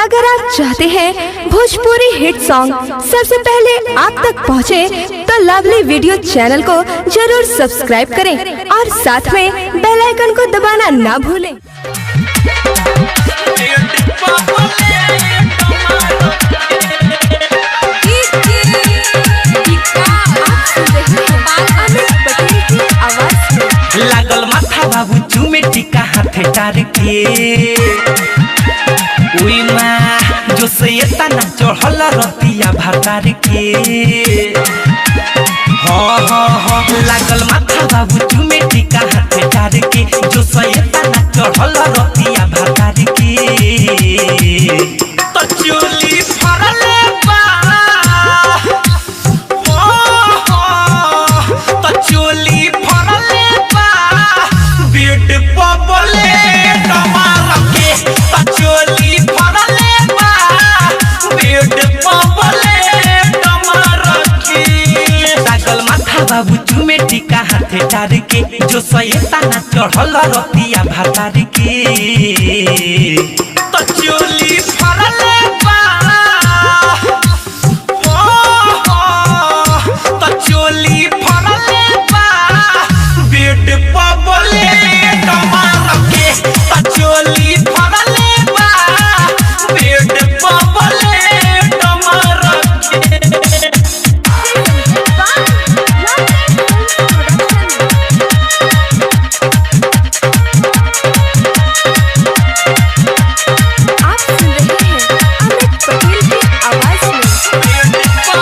अगर आप चाहते हैं भोजपुरी हिट सॉन्ग सबसे पहले आप तक पहुंचे, तो लवली वीडियो चैनल को जरूर सब्सक्राइब करें और साथ में बेल आइकन को दबाना ना भूलें। लागल माथा बाबू चूमे टिका हाथे टार के उई माँ जो से तना चढ़ल रतिया भातार के हाँ लागल माथा बाबू चूमे टिका हाथे टार के जो से तना चढ़ल रतिया भातार के तो चोली फरले बा तो चोली फरले बा बेड पबले टमार के तो चोली फरले बा बेड पबले टमार के लागल माथा बाबू चूमे टिका हाथे टार के जो सयताना चढ़ल रतिया भातार के तो चोली फरले बा तो चोली फरले बा बेड पबले टमार के तो चोली फरले बा बेड पबले टमार के आप सुन रहे हैं अमित पटेल की आवाज में।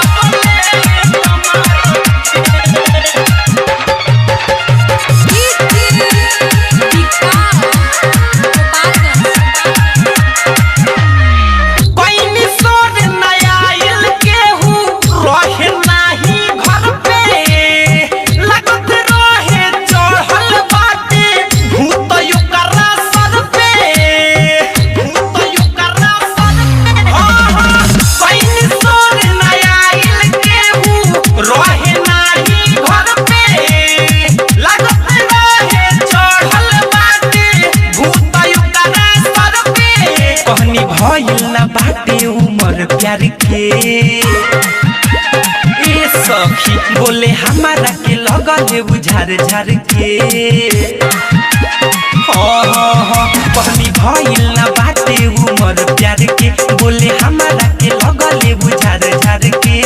बाटे उमर प्यार के ए सखी बोले हमारा के लगल बुझार झार के हाँ कहनी भइल ना बाटे उमर प्यार के बोले हमारा के लगल बुझार झार के